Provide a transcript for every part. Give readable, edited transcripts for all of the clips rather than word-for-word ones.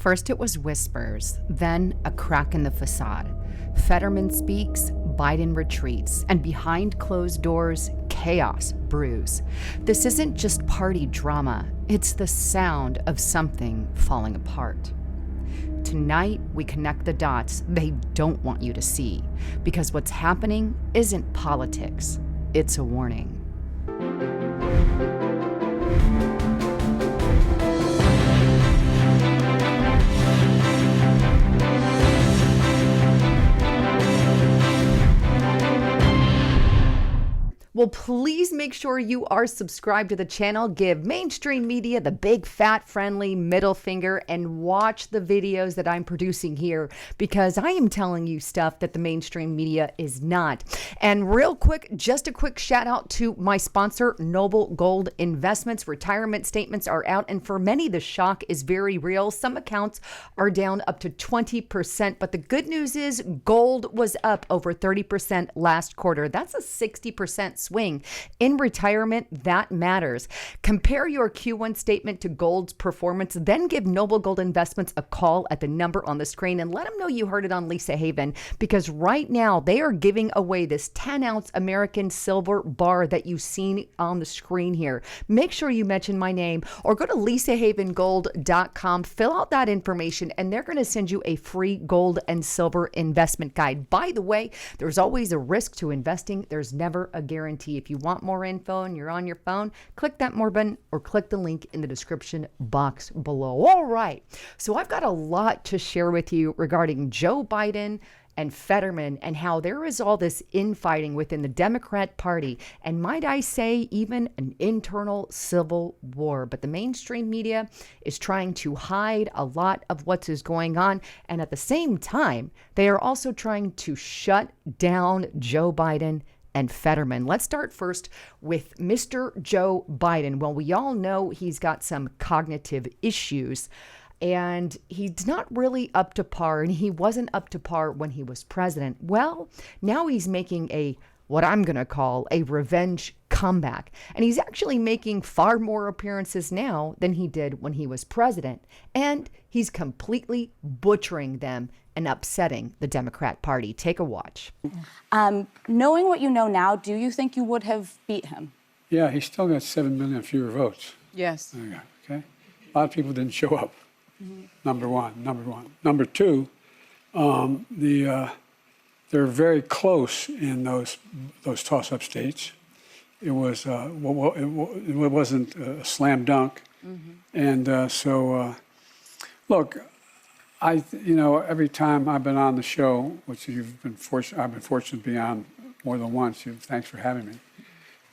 First it was whispers, then a crack in the facade. Fetterman speaks, Biden retreats, and behind closed doors, chaos brews. This isn't just party drama, it's the sound of something falling apart. Tonight, we connect the dots they don't want you to see, because what's happening isn't politics, it's a warning. Well, please make sure you are subscribed to the channel, give mainstream media the big, fat, friendly middle finger, and watch the videos that I'm producing here, because I am telling you stuff that the mainstream media is not. And real quick, just a quick shout out to my sponsor, Noble Gold Investments. Retirement statements are out, and for many, the shock is very real. Some accounts are down up to 20%, but the good news is gold was up over 30% last quarter. That's a 60% swing. In retirement, that matters. Compare your Q1 statement to gold's performance, then give Noble Gold Investments a call at the number on the screen and let them know you heard it on Lisa Haven, because right now they are giving away this 10-ounce American silver bar that you've seen on the screen here. Make sure you mention my name or go to lisahavengold.com, fill out that information, and they're going to send you a free gold and silver investment guide. By the way, there's always a risk to investing. There's never a guarantee. If you want more info and you're on your phone, click that more button or click the link in the description box below. All right. So I've got a lot to share with you regarding Joe Biden and Fetterman and how there is all this infighting within the Democrat Party, and might I say even an internal civil war. But the mainstream media is trying to hide a lot of what is going on, and at the same time, they are also trying to shut down Joe Biden and Fetterman. Let's start first with Mr. Joe Biden. Well, we all know he's got some cognitive issues, and he's not really up to par, and he wasn't up to par when he was president. Well, now he's making what I'm going to call a revenge comeback. And he's actually making far more appearances now than he did when he was president. And he's completely butchering them and upsetting the Democrat Party. Take a watch. Knowing what you know now, do you think you would have beat him? Yeah, he still got 7 million fewer votes. Yes. There you go, okay? A lot of people didn't show up, number one. Number two, they're very close in those toss-up states. It was it wasn't a slam dunk, and look, every time I've been on the show, which I've been fortunate to be on more than once. Thanks for having me.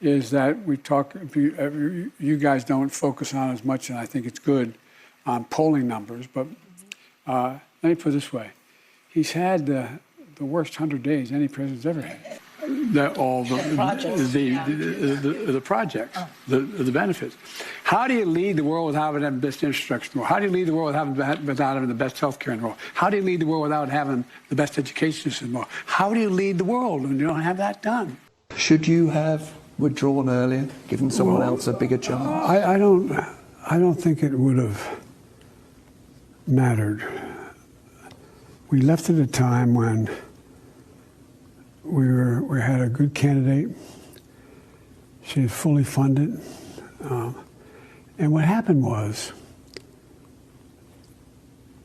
Is that we talk? You guys don't focus on as much, and I think it's good on polling numbers. But let me put it this way: he's had the worst 100 days any president's ever had. The projects, the benefits. How do you lead the world without having the best infrastructure in the world? How do you lead the world without having the best health care in the world? How do you lead the world without having the best education system in the world? How do you lead the world when you don't have that done? Should you have withdrawn earlier, given someone else a bigger chance? I don't think it would have mattered. We left at a time when we had a good candidate. She was fully funded, and what happened was,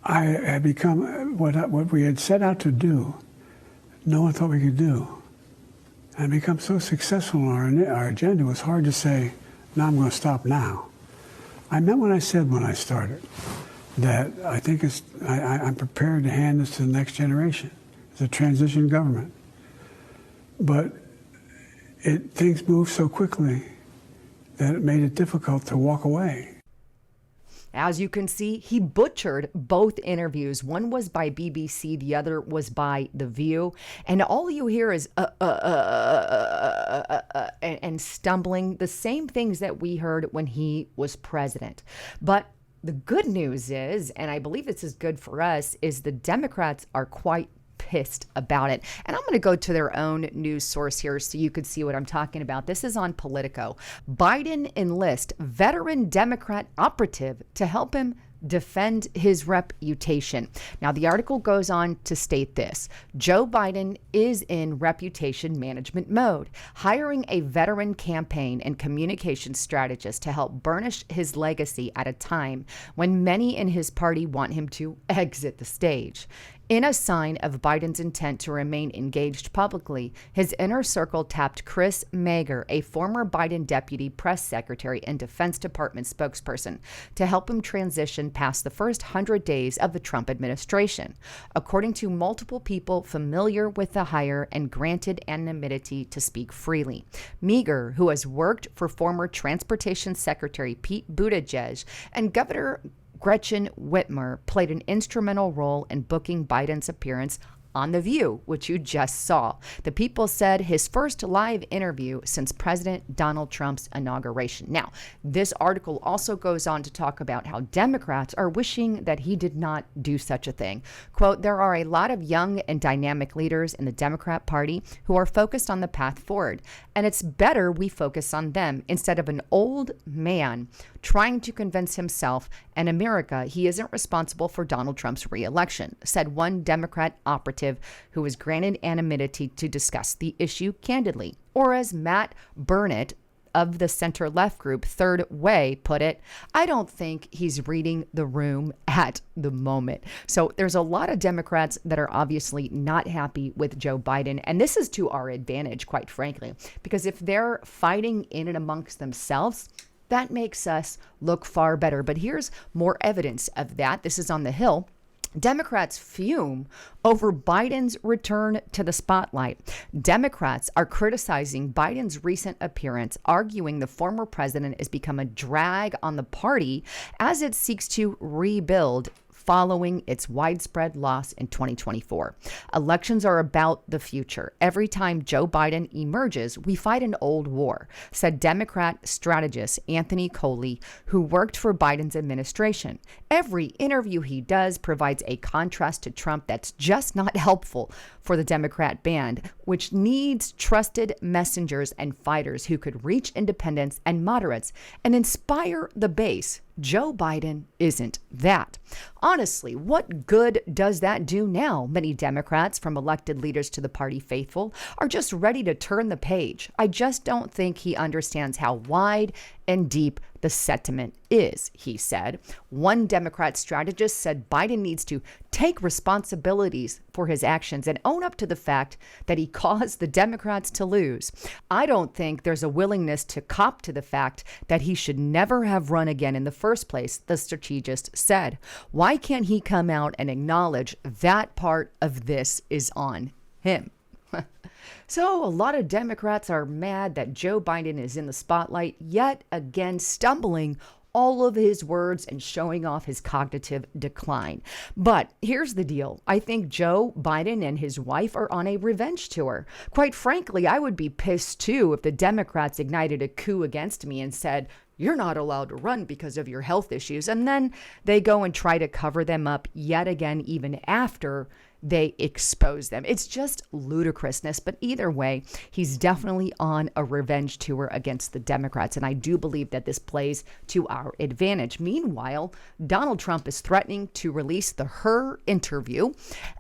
I had become what we had set out to do. No one thought we could do, and become so successful in our agenda. It was hard to say, "No, I'm going to stop now." I meant what I said when I started. That I think I'm prepared to hand this to the next generation. It's a transition government. But things moved so quickly that it made it difficult to walk away. As you can see, he butchered both interviews. One was by BBC, the other was by The View. And all you hear is and stumbling, the same things that we heard when he was president. But the good news is, and I believe this is good for us, is the Democrats are quite pissed about it. And I'm going to go to their own news source here so you could see what I'm talking about. This is on Politico. Biden enlists veteran Democrat operative to help him defend his reputation. Now, the article goes on to state this: Joe Biden is in reputation management mode, hiring a veteran campaign and communication strategist to help burnish his legacy at a time when many in his party want him to exit the stage. In a sign of Biden's intent to remain engaged publicly, his inner circle tapped Chris Mager, a former Biden deputy press secretary and Defense Department spokesperson, to help him transition past the first 100 days of the Trump administration. According to multiple people familiar with the hire and granted anonymity to speak freely, Mager, who has worked for former Transportation Secretary Pete Buttigieg and Governor Gretchen Whitmer, played an instrumental role in booking Biden's appearance on The View, which you just saw. The People said his first live interview since President Donald Trump's inauguration. Now, this article also goes on to talk about how Democrats are wishing that he did not do such a thing. Quote, there are a lot of young and dynamic leaders in the Democrat Party who are focused on the path forward, and it's better we focus on them instead of an old man trying to convince himself and America he isn't responsible for Donald Trump's re-election, said one Democrat operative who was granted anonymity to discuss the issue candidly. Or as Matt Burnett of the center-left group Third Way put it, I don't think he's reading the room at the moment. So there's a lot of Democrats that are obviously not happy with Joe Biden. And this is to our advantage, quite frankly, because if they're fighting in and amongst themselves, that makes us look far better. But here's more evidence of that. This is on the Hill. Democrats fume over Biden's return to the spotlight. Democrats are criticizing Biden's recent appearance, arguing the former president has become a drag on the party as it seeks to rebuild following its widespread loss in 2024. Elections are about the future. Every time Joe Biden emerges, we fight an old war, said Democrat strategist Anthony Coley, who worked for Biden's administration. Every interview he does provides a contrast to Trump that's just not helpful for the Democrat band, which needs trusted messengers and fighters who could reach independents and moderates and inspire the base. Joe Biden isn't that. Honestly, what good does that do now? Many Democrats, from elected leaders to the party faithful, are just ready to turn the page. I just don't think he understands how wide and deep the sentiment is, he said. One Democrat strategist said Biden needs to take responsibilities for his actions and own up to the fact that he caused the Democrats to lose. I don't think there's a willingness to cop to the fact that he should never have run again in the first place, the strategist said. Why can't he come out and acknowledge that part of this is on him? So a lot of Democrats are mad that Joe Biden is in the spotlight, yet again stumbling all of his words and showing off his cognitive decline. But here's the deal. I think Joe Biden and his wife are on a revenge tour. Quite frankly, I would be pissed too if the Democrats ignited a coup against me and said, you're not allowed to run because of your health issues. And then they go and try to cover them up yet again, even after they expose them. It's just ludicrousness. But either way, he's definitely on a revenge tour against the Democrats. And I do believe that this plays to our advantage. Meanwhile, Donald Trump is threatening to release the Her interview.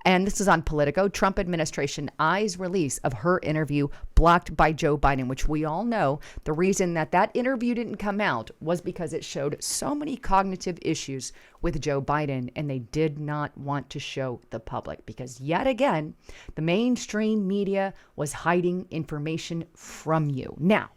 And this is on Politico. Trump administration eyes release of Her interview blocked by Joe Biden, which we all know the reason that that interview didn't come out was because it showed so many cognitive issues with Joe Biden, and they did not want to show the public because yet again, the mainstream media was hiding information from you. Now,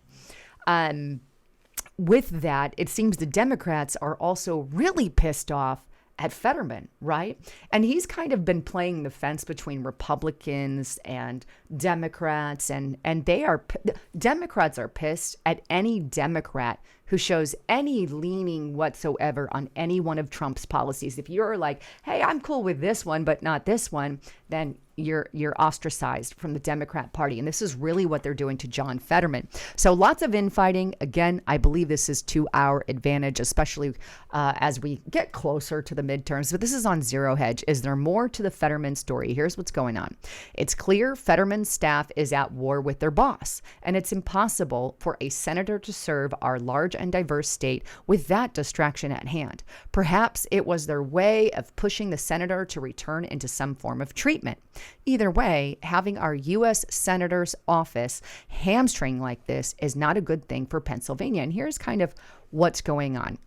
with that, it seems the Democrats are also really pissed off at Fetterman, right? And he's kind of been playing the fence between Republicans and Democrats, and Democrats are pissed at any Democrat who shows any leaning whatsoever on any one of Trump's policies. If you're like, hey, I'm cool with this one, but not this one, then you're ostracized from the Democrat Party. And this is really what they're doing to John Fetterman. So lots of infighting. Again, I believe this is to our advantage, especially as we get closer to the midterms. But this is on Zero Hedge. Is there more to the Fetterman story? Here's what's going on. It's clear Fetterman's staff is at war with their boss, and it's impossible for a senator to serve our large and diverse state with that distraction at hand. Perhaps it was their way of pushing the senator to return into some form of treatment. Either way, having our U.S. Senator's office hamstring like this is not a good thing for Pennsylvania. And here's kind of what's going on.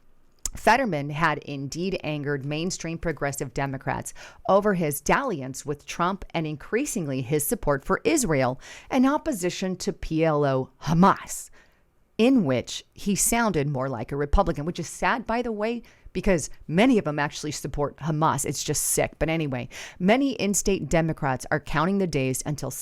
Fetterman had indeed angered mainstream progressive Democrats over his dalliance with Trump and increasingly his support for Israel and opposition to PLO Hamas, in which he sounded more like a Republican, which is sad, by the way, because many of them actually support Hamas. It's just sick. But anyway, many in-state Democrats are counting the days until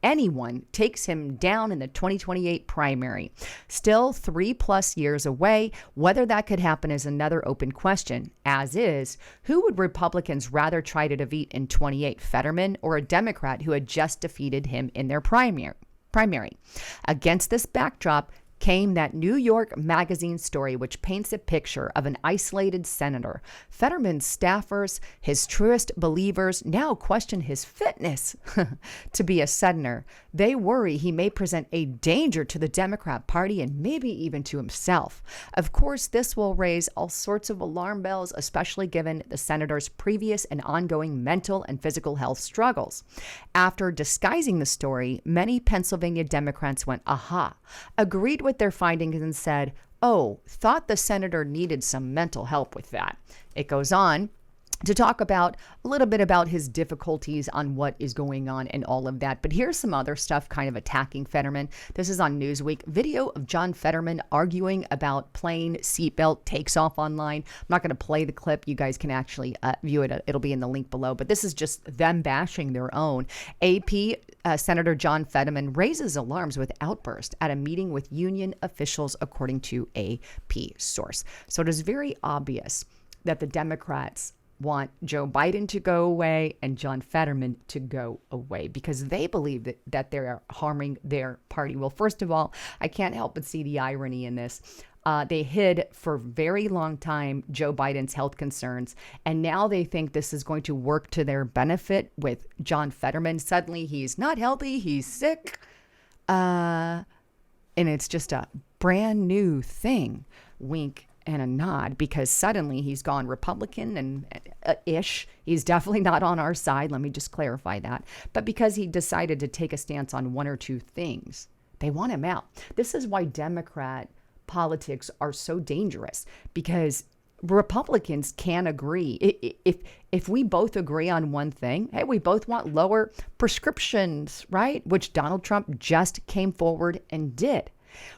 anyone takes him down in the 2028 primary. Still 3+ years away. Whether that could happen is another open question, as is, who would Republicans rather try to defeat in 28, Fetterman or a Democrat who had just defeated him in their primary? Against this backdrop came that New York Magazine story, which paints a picture of an isolated senator. Fetterman's staffers, his truest believers, now question his fitness to be a senator. They worry he may present a danger to the Democrat Party and maybe even to himself. Of course, this will raise all sorts of alarm bells, especially given the senator's previous and ongoing mental and physical health struggles. After disguising the story, many Pennsylvania Democrats went, aha, agreed with their findings and said, oh, thought the senator needed some mental help with that. It goes on to talk about a little bit about his difficulties on what is going on and all of that. But here's some other stuff kind of attacking Fetterman. This is on Newsweek. Video of John Fetterman arguing about plane seatbelt takes off online. I'm not going to play the clip. You guys can actually view it. It'll be in the link below. But this is just them bashing their own. AP Senator John Fetterman raises alarms with outburst at a meeting with union officials, according to AP source. So it is very obvious that the Democrats want Joe Biden to go away and John Fetterman to go away because they believe that they're harming their party. Well, first of all, I can't help but see the irony in this. They hid for a very long time Joe Biden's health concerns, and now they think this is going to work to their benefit with John Fetterman. Suddenly, he's not healthy, he's sick, and it's just a brand new thing. Wink and a nod, because suddenly he's gone Republican and ish. He's definitely not on our side. Let me just clarify that. But because he decided to take a stance on one or two things, they want him out. This is why Democrat politics are so dangerous, because Republicans can't agree. If we both agree on one thing, hey, we both want lower prescriptions, right? Which Donald Trump just came forward and did.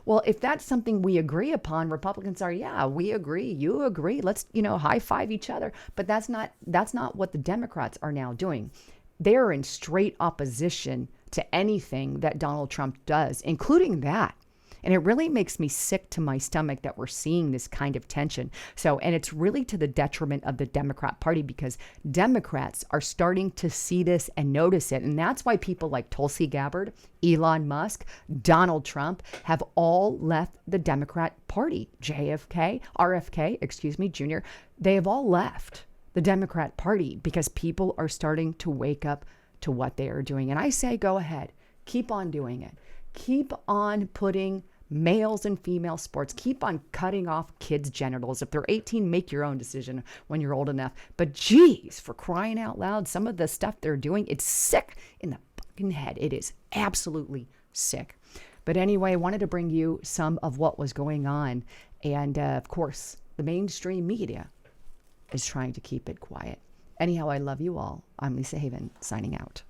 Well, if that's something we agree upon, Republicans are, yeah, we agree, you agree, let's, high five each other. But that's not what the Democrats are now doing. They're in straight opposition to anything that Donald Trump does, including that. And it really makes me sick to my stomach that we're seeing this kind of tension. And it's really to the detriment of the Democrat Party, because Democrats are starting to see this and notice it. And that's why people like Tulsi Gabbard, Elon Musk, Donald Trump have all left the Democrat Party. RFK, Jr. They have all left the Democrat Party because people are starting to wake up to what they are doing. And I say, go ahead, keep on doing it. Keep on putting males and female sports. Keep on cutting off kids' genitals. If they're 18, make your own decision when you're old enough. But geez, for crying out loud, some of the stuff they're doing, it's sick in the fucking head. It is absolutely sick. But anyway, I wanted to bring you some of what was going on. And of course, the mainstream media is trying to keep it quiet. Anyhow, I love you all. I'm Lisa Haven, signing out.